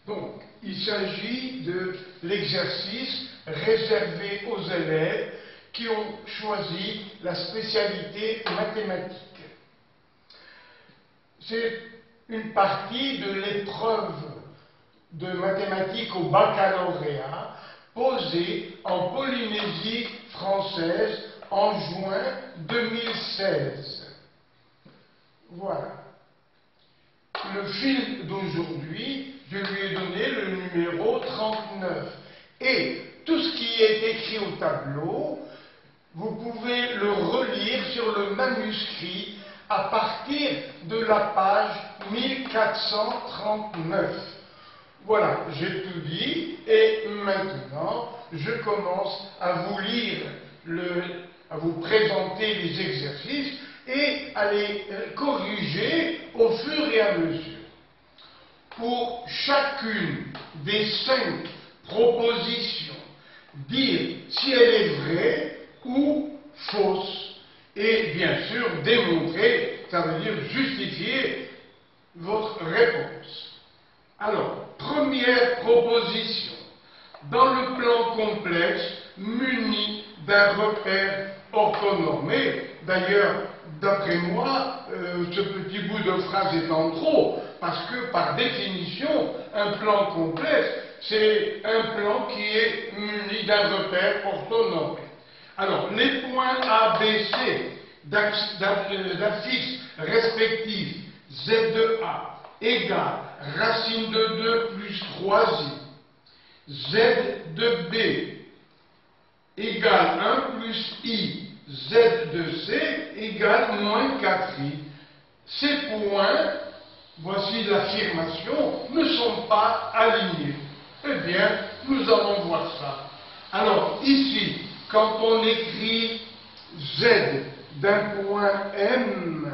Donc, il s'agit de l'exercice réservé aux élèves qui ont choisi la spécialité mathématique. C'est une partie de l'épreuve de mathématiques au baccalauréat posée en Polynésie française en juin 2016. Voilà. Le film d'aujourd'hui, je lui ai donné le numéro 39. Et tout ce qui est écrit au tableau, vous pouvez le relire sur le manuscrit à partir de la page 1439. Voilà, j'ai tout dit et maintenant je commence à vous lire, à vous présenter les exercices et à les corriger au fur et à mesure. Pour chacune des 5 propositions, dire si elle est vraie ou fausse. Et bien sûr, démontrer, ça veut dire justifier votre réponse. Alors, première proposition. Dans le plan complexe, muni d'un repère orthonormé, d'ailleurs, d'après moi, ce petit bout de phrase est en trop, parce que par définition, un plan complexe, c'est un plan qui est muni d'un repère orthonormé. Alors, les points A, B, C d'axes respectifs Z de A égale racine de 2 plus 3i, Z de B égale 1 plus i, Z de C égale moins 4i. Ces points, voici l'affirmation, ne sont pas alignés. Eh bien, nous allons voir ça. Alors, ici, quand on écrit Z d'un point M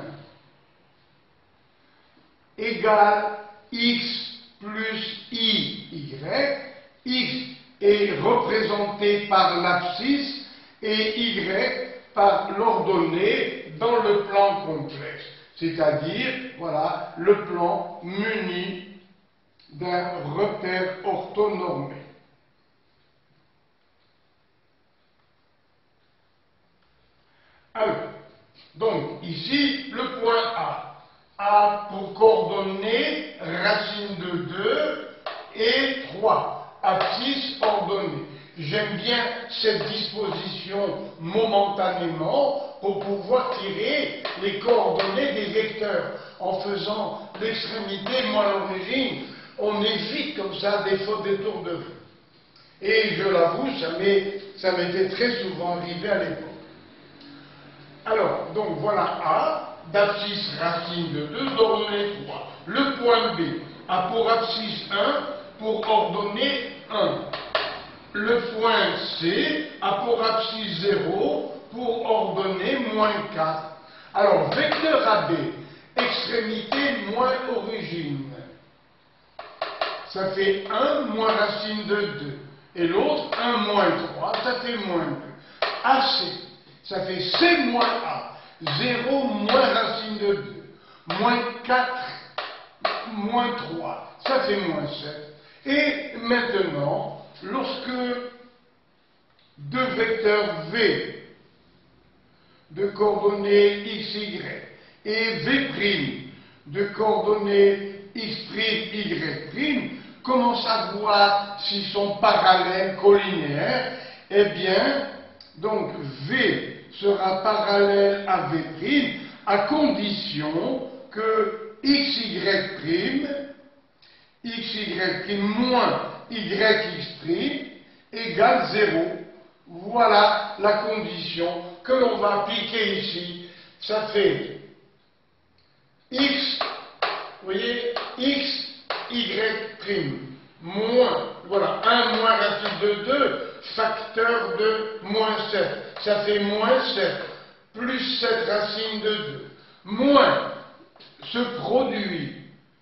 égale X plus Y, X est représenté par l'abscisse et Y par l'ordonnée dans le plan complexe, c'est-à-dire, voilà, le plan muni d'un repère orthonormé. Alors, donc, ici, le point A. A pour coordonnées, racine de 2 et 3. Abscisse ordonnée. J'aime bien cette disposition momentanément pour pouvoir tirer les coordonnées des vecteurs. En faisant l'extrémité moins l'origine, on évite comme ça des faux détours de vue. Et je l'avoue, ça m'était très souvent arrivé à l'époque. Alors, donc voilà A, d'abscisse racine de 2, d'ordonnée 3. Le point B a pour abscisse 1, pour ordonnée 1. Le point C a pour abscisse 0, pour ordonnée moins 4. Alors, vecteur AB, extrémité moins origine. Ça fait 1 moins racine de 2. Et l'autre, 1 moins 3, ça fait moins 2. AC, ça fait C moins A. 0 moins racine de 2. Moins 4, moins 3, ça fait moins 7. Et maintenant, lorsque deux vecteurs V de coordonnées x, y et V' de coordonnées x', y', comment savoir s'ils sont parallèles, collinaires? Eh bien, donc V sera parallèle à V' à condition que xy' moins yx' égale 0. Voilà la condition que l'on va appliquer ici. Ça fait x, vous voyez, x, y' moins, voilà, 1 moins racine de 2, facteur de moins 7. Ça fait moins 7, plus 7 racine de 2, moins ce produit.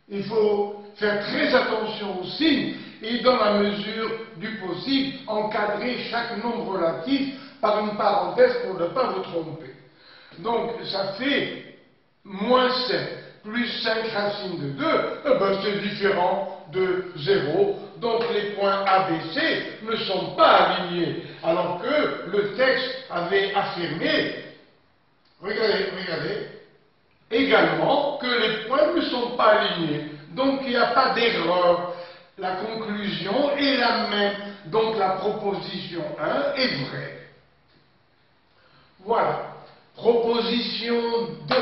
Il faut faire très attention aux signes et dans la mesure du possible, encadrer chaque nombre relatif par une parenthèse pour ne pas vous tromper. Donc, ça fait moins 7 plus 5 racine de 2, eh ben c'est différent de 0. Donc les points A, B, C ne sont pas alignés. Alors que le texte avait affirmé, regardez, également que les points ne sont pas alignés. Donc il n'y a pas d'erreur. La conclusion est la même. Donc la proposition 1 est vraie. Voilà. Proposition 2.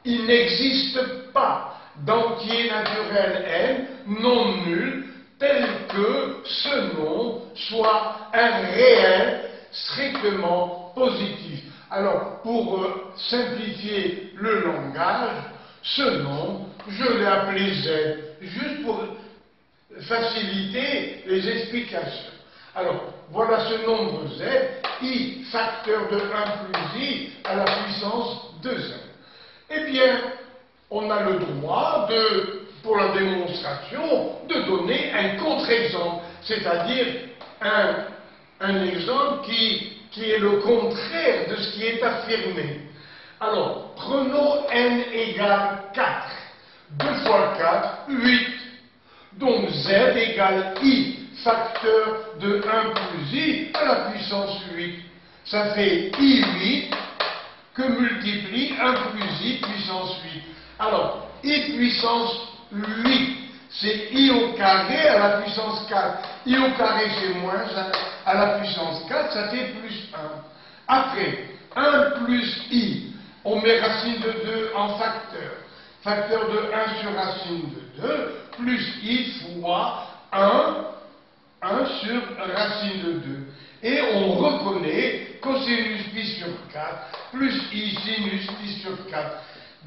Il n'existe pas d'entier naturel n non nul tel que ce nombre soit un réel strictement positif. Alors, pour simplifier le langage, ce nombre, je l'ai appelé Z, juste pour faciliter les explications. Alors, voilà ce nombre Z, I facteur de 1 plus I à la puissance de Z. Eh bien, on a le droit pour la démonstration, de donner un contre-exemple, c'est-à-dire un exemple qui est le contraire de ce qui est affirmé. Alors, prenons n égale 4. 2 fois 4, 8. Donc Z égale I, facteur de 1 plus I à la puissance 8. Ça fait I8 que multiplie 1 plus I puissance 8. Alors, I puissance 8, c'est I au carré à la puissance 4. I au carré, c'est moins 1 à la puissance 4, ça fait plus 1. Après, 1 plus I, on met racine de 2 en facteur. Facteur de 1 sur racine de 2, plus I fois 1 sur racine de 2. Et on reconnaît cosinus pi sur 4, plus I sinus pi sur 4.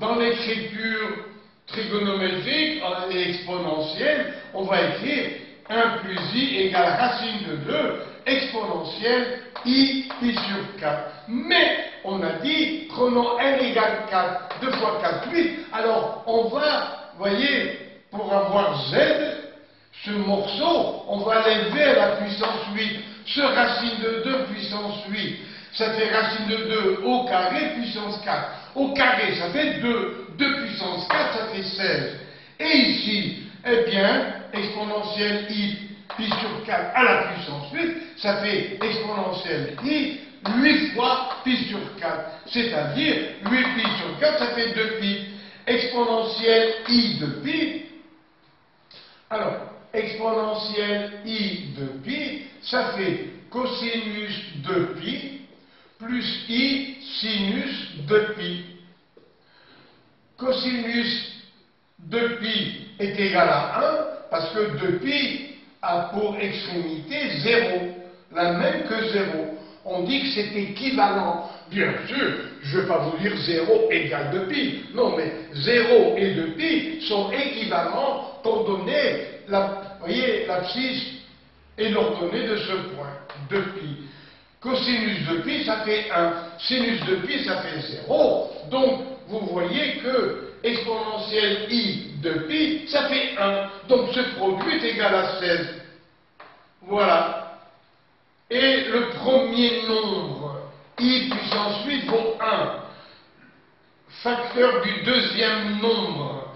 Dans l'écriture trigonométrique et exponentielle, on va écrire 1 plus I égale racine de 2, exponentielle I pi sur 4. Mais, on a dit, prenons n égale 4, 2 fois 4, 8. Alors, on va, voyez, pour avoir Z, ce morceau, on va l'élever à la puissance 8. Ce racine de 2 puissance 8, ça fait racine de 2 au carré puissance 4. Au carré, ça fait 2. 2 puissance 4, ça fait 16. Et ici, eh bien, exponentielle I pi sur 4 à la puissance 8, ça fait exponentielle I 8 fois pi sur 4. C'est-à-dire, 8 pi sur 4, ça fait 2 pi. Exponentielle I de pi. Alors, exponentielle I de pi, ça fait cosinus de pi plus I sinus de pi. Cosinus de pi est égal à 1 parce que 2pi a pour extrémité 0, la même que 0. On dit que c'est équivalent. Bien sûr, je ne vais pas vous dire 0 égale 2pi. Non, mais 0 et 2pi sont équivalents pour donner l'abscisse et l'ordonnée de ce point, 2pi. Cosinus de pi, ça fait 1. Sinus de pi, ça fait 0. Donc, vous voyez que exponentielle I de pi, ça fait 1. Donc, ce produit est égal à 16. Voilà. Et le premier nombre, I puissance 8 vaut 1. Facteur du deuxième nombre,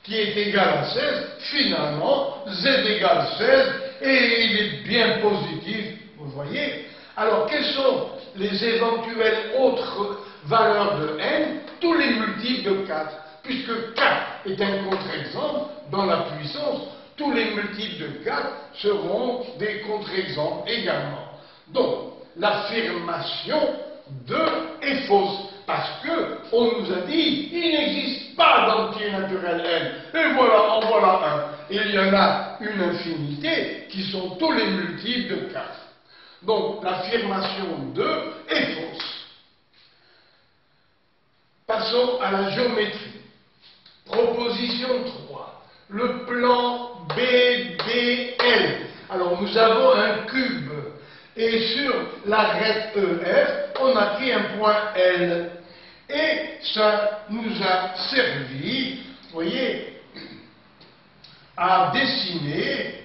qui est égal à 16, finalement, Z égale 16, et il est bien positif, vous voyez. Alors, quelles sont les éventuelles autres valeurs de n? Tous les multiples de 4, puisque 4 est un contre-exemple dans la puissance, tous les multiples de 4 seront des contre-exemples également. Donc, l'affirmation 2 est fausse, parce que on nous a dit il n'existe pas d'entier naturel n. Et voilà, en voilà un. Et il y en a une infinité qui sont tous les multiples de 4. Donc, l'affirmation 2 est fausse. Passons à la géométrie. Proposition 3. Le plan BDL. Alors, nous avons un cube. Et sur l'arête EF, on a pris un point L. Et ça nous a servi, vous voyez, à dessiner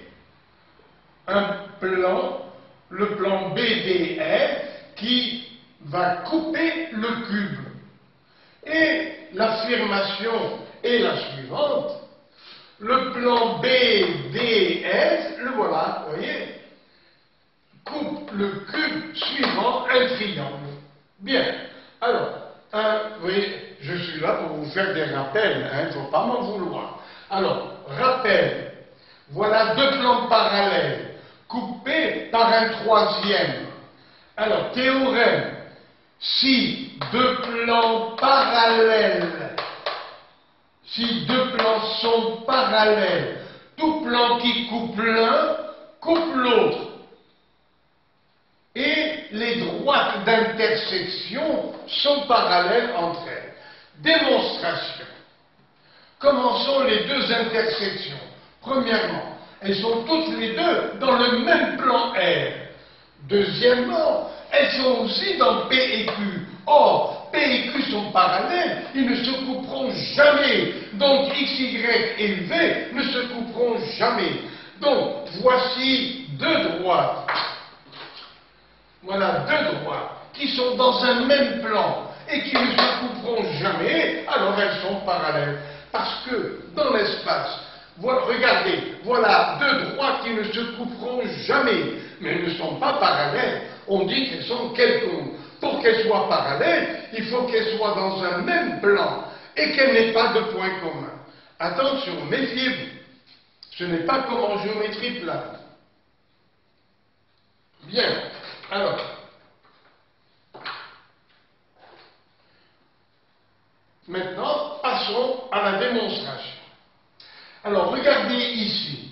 un plan, le plan BDF, qui va couper le cube. Et l'affirmation est la suivante. Le plan BDS, le voilà, vous voyez, coupe le cube suivant un triangle. Bien. Alors, vous voyez, je suis là pour vous faire des rappels, il ne faut pas m'en vouloir. Alors, rappel, voilà deux plans parallèles, coupés par un troisième. Alors, théorème, si deux plans parallèles, si deux plans sont parallèles, tout plan qui coupe l'un, coupe l'autre. Et les droites d'intersection sont parallèles entre elles. Démonstration. Commençons les deux intersections. Premièrement, elles sont toutes les deux dans le même plan R. Deuxièmement, elles sont aussi dans P et Q. Or, P et Q sont parallèles, ils ne se couperont jamais. Donc, X, Y et V ne se couperont jamais. Donc, voici deux droites. Voilà deux droites qui sont dans un même plan et qui ne se couperont jamais, alors elles sont parallèles. Parce que dans l'espace, voilà, regardez, voilà deux droites qui ne se couperont jamais, mais elles ne sont pas parallèles. On dit qu'elles sont quelconques. Pour qu'elles soient parallèles, il faut qu'elles soient dans un même plan et qu'elles n'aient pas de point commun. Attention, méfiez-vous. Ce n'est pas comme en géométrie plane. Bien. Alors, maintenant, passons à la démonstration. Alors, regardez ici.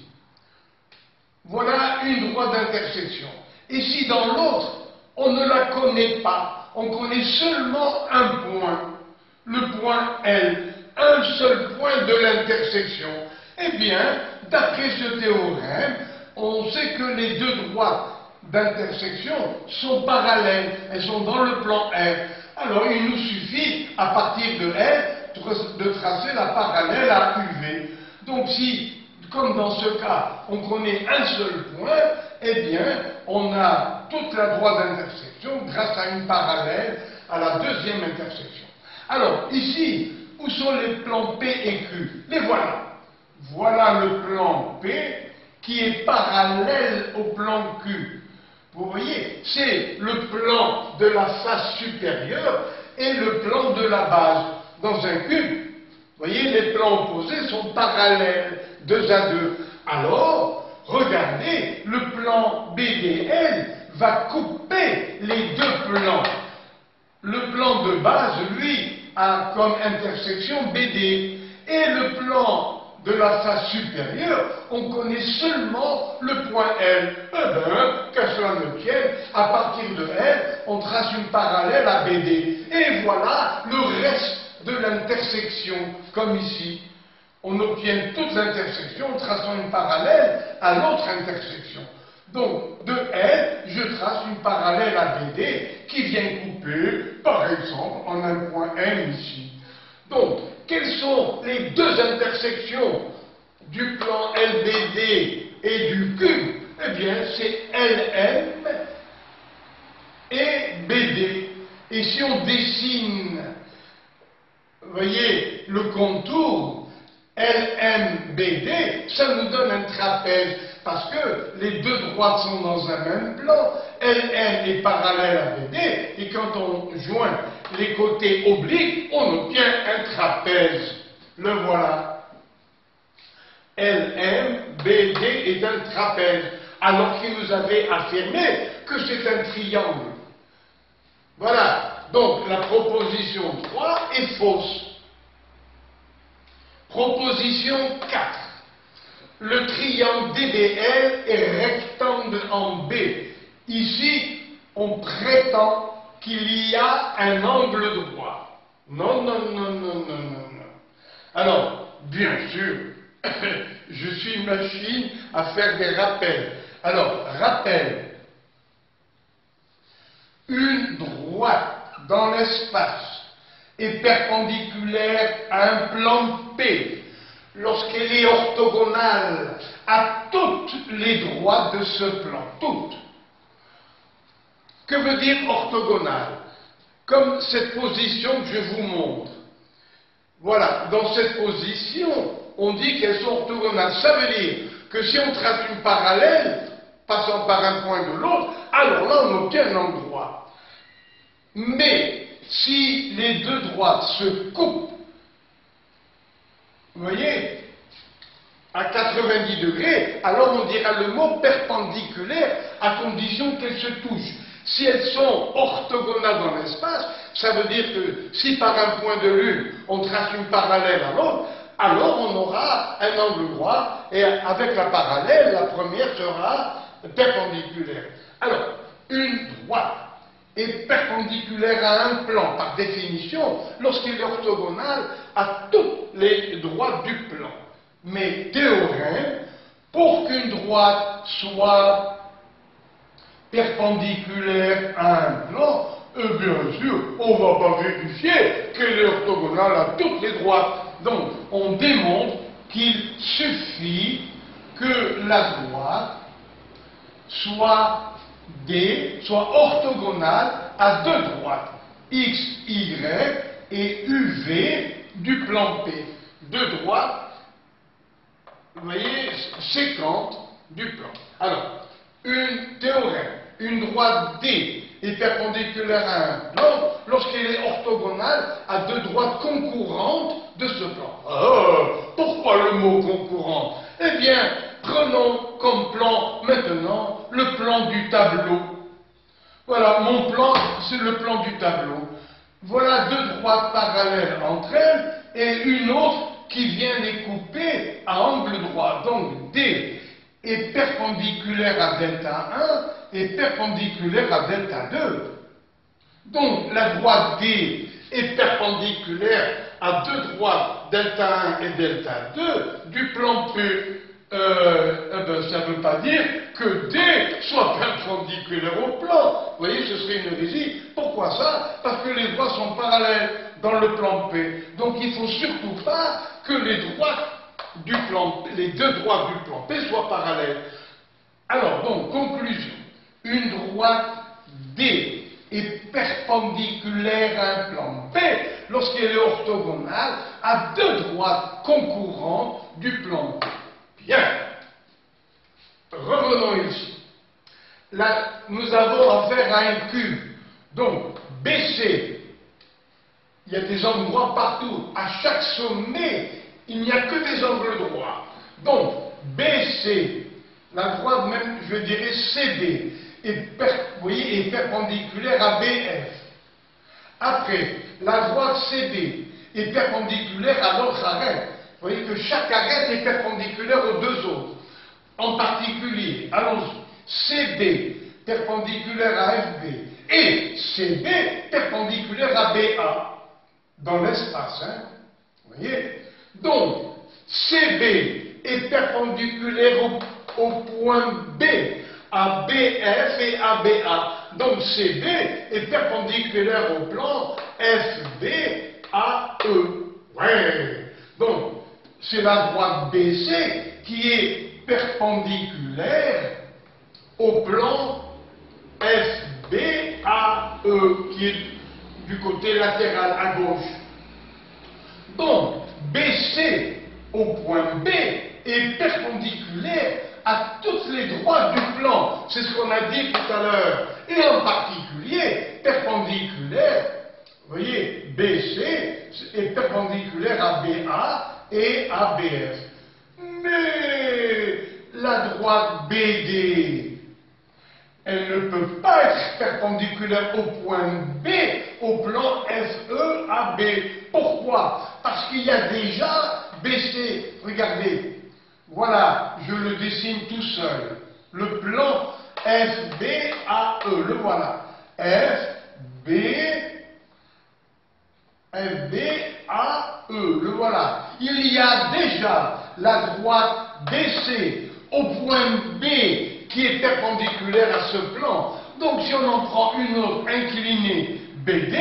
Voilà une droite d'intersection. Et si dans l'autre, on ne la connaît pas, on connaît seulement un point, le point L, un seul point de l'intersection, eh bien, d'après ce théorème, on sait que les deux droites d'intersection sont parallèles, elles sont dans le plan R. Alors il nous suffit, à partir de R, de tracer la parallèle à UV. Donc si, comme dans ce cas, on connaît un seul point, eh bien, on a toute la droite d'intersection grâce à une parallèle à la deuxième intersection. Alors ici, où sont les plans P et Q? Les voilà. Voilà le plan P qui est parallèle au plan Q. Vous voyez, c'est le plan de la face supérieure et le plan de la base. Dans un cube, vous voyez, les plans opposés sont parallèles, 2 à 2. Alors, regardez, le plan BDL va couper les deux plans. Le plan de base, lui, a comme intersection BD. Et le plan de la face supérieure, on connaît seulement le point L. Eh bien, qu'à cela ne tienne, à partir de L, on trace une parallèle à BD. Et voilà le reste de l'intersection, comme ici. On obtient toute l'intersection en traçant une parallèle à l'autre intersection. Donc, de L, je trace une parallèle à BD qui vient couper, par exemple, en un point M ici. Donc, quelles sont les deux intersections du plan LBD et du cube? Eh bien, c'est LM et BD. Et si on dessine, vous voyez, le contour LMBD, ça nous donne un trapèze, parce que les deux droites sont dans un même plan, LM est parallèle à BD, et quand on joint les côtés obliques, on obtient un trapèze. Le voilà. LMBD est un trapèze, alors qu'il nous avait affirmé que c'est un triangle. Voilà. Donc, la proposition 3 est fausse. Proposition 4. Le triangle DBL est rectangle en B. Ici, on prétend qu'il y a un angle droit. Non, non, non, non, non, non, non. Alors, bien sûr, je suis machine à faire des rappels. Alors, rappel. Une droite dans l'espace est perpendiculaire à un plan P lorsqu'elle est orthogonale à toutes les droites de ce plan. Toutes. Que veut dire orthogonale? Comme cette position que je vous montre. Voilà, dans cette position, on dit qu'elles sont orthogonales. Ça veut dire que si on trace une parallèle, passant par un point de l'autre, alors là on obtient un angle droit. Mais si les deux droites se coupent, vous voyez, à 90 degrés, alors on dira le mot perpendiculaire à condition qu'elles se touchent. Si elles sont orthogonales dans l'espace, ça veut dire que si par un point de l'une on trace une parallèle à l'autre, alors on aura un angle droit et avec la parallèle, la première sera perpendiculaire. Alors, une droite est perpendiculaire à un plan par définition lorsqu'il est orthogonal à toutes les droites du plan. Mais théorème, pour qu'une droite soit perpendiculaire à un plan, et bien sûr, on ne va pas vérifier qu'elle est orthogonale à toutes les droites. Donc, on démontre qu'il suffit que la droite soit orthogonale à deux droites, x, y et uv du plan P. Deux droites, vous voyez, séquentes du plan. Alors, une théorème, une droite D est perpendiculaire à un plan lorsqu'elle est orthogonale à deux droites concurrentes de ce plan. Pourquoi le mot concurrent? Eh bien, prenons comme plan maintenant le plan du tableau. Voilà, mon plan, c'est le plan du tableau. Voilà deux droites parallèles entre elles et une autre qui vient les couper à angle droit. Donc D est perpendiculaire à delta 1 et perpendiculaire à delta 2. Donc la droite D est perpendiculaire à deux droites delta 1 et delta 2 du plan P. Ça ne veut pas dire que D soit perpendiculaire au plan. Vous voyez, ce serait une hérésie. Pourquoi ça? Parce que les droites sont parallèles dans le plan P. Donc il ne faut surtout pas que les deux droites du plan P soient parallèles. Alors, donc, conclusion. Une droite D est perpendiculaire à un plan P lorsqu'elle est orthogonale à deux droites concurrentes du plan P. Bien. Revenons ici. Là, nous avons affaire à un cube. Donc, BC, il y a des angles droits partout. À chaque sommet, il n'y a que des angles droits. Donc, BC, la droite même, je dirais CD, est perpendiculaire à BF. Après, la droite CD est perpendiculaire à l'autre arête. Vous voyez que chaque arête est perpendiculaire aux deux autres. En particulier, allons-y, CD perpendiculaire à FB et CB perpendiculaire à BA dans l'espace. Hein? Vous voyez? Donc, CB est perpendiculaire au point B, à BF et à BA. Donc, CB est perpendiculaire au plan FB à E. Ouais. Donc, c'est la droite BC qui est perpendiculaire au plan FB à E, qui est du côté latéral à gauche. Donc, BC au point B est perpendiculaire à toutes les droites du plan. C'est ce qu'on a dit tout à l'heure. Et en particulier, perpendiculaire, vous voyez, BC est perpendiculaire à BA et à BF. Mais la droite BD, elle ne peut pas être perpendiculaire au point B, au plan FE à B. Pourquoi? Parce qu'il y a déjà BC. Regardez, voilà, je le dessine tout seul. Le plan FB à E, le voilà. FB à E, le voilà. Il y a déjà la droite BC au point B qui est perpendiculaire à ce plan. Donc si on en prend une autre inclinée BD,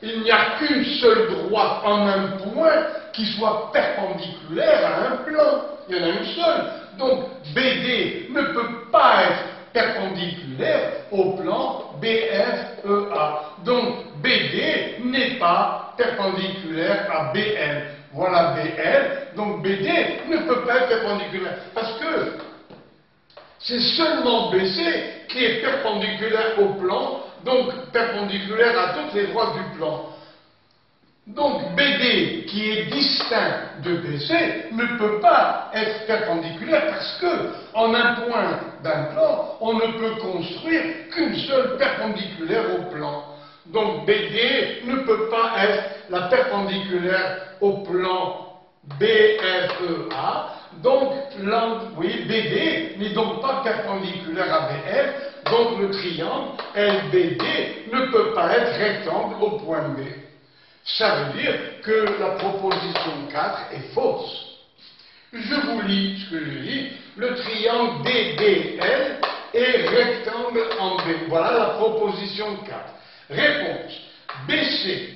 il n'y a qu'une seule droite en un point qui soit perpendiculaire à un plan. Il y en a une seule. Donc BD ne peut pas être perpendiculaire au plan BFEA. Donc BD n'est pas perpendiculaire à BL. Voilà BL, donc BD ne peut pas être perpendiculaire. Parce que c'est seulement BC qui est perpendiculaire au plan, donc perpendiculaire à toutes les droites du plan. Donc BD, qui est distinct de BC, ne peut pas être perpendiculaire parce que, en un point d'un plan, on ne peut construire qu'une seule perpendiculaire au plan. Donc BD ne peut pas être la perpendiculaire au plan BFEA. Donc, oui, BD n'est donc pas perpendiculaire à BF. Donc le triangle LBD ne peut pas être rectangle au point B. Ça veut dire que la proposition 4 est fausse. Je vous lis ce que je dis. Le triangle DBL est rectangle en B. Voilà la proposition 4. Réponse. BC.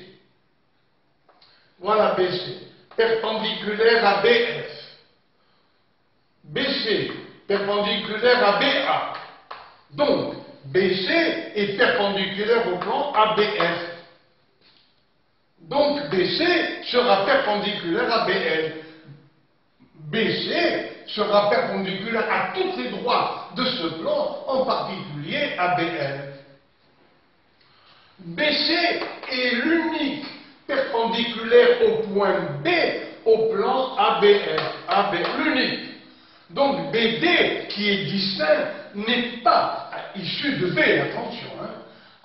Voilà BC. Perpendiculaire à BF. BC. Perpendiculaire à BA. Donc, BC est perpendiculaire au plan ABF. Donc BC sera perpendiculaire à BL. BC sera perpendiculaire à toutes les droites de ce plan, en particulier à BL. BC est l'unique perpendiculaire au point B au plan ABF. L'unique. Donc BD, qui est distinct, n'est pas issu de B, attention, hein.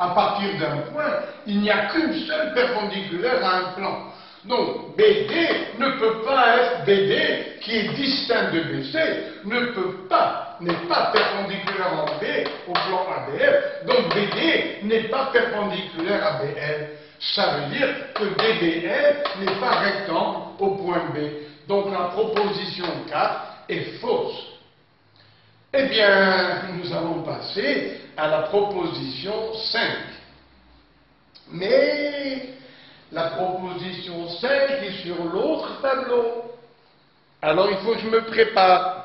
À partir d'un point, il n'y a qu'une seule perpendiculaire à un plan. Donc, BD ne peut pas être BD, qui est distinct de BC, n'est pas perpendiculaire en B au plan ABF. Donc, BD n'est pas perpendiculaire à BL. Ça veut dire que BBL n'est pas rectangle au point B. Donc, la proposition 4 est fausse. Eh bien, nous allons passer à la proposition 5. Mais la proposition 5 est sur l'autre tableau. Alors il faut que je me prépare.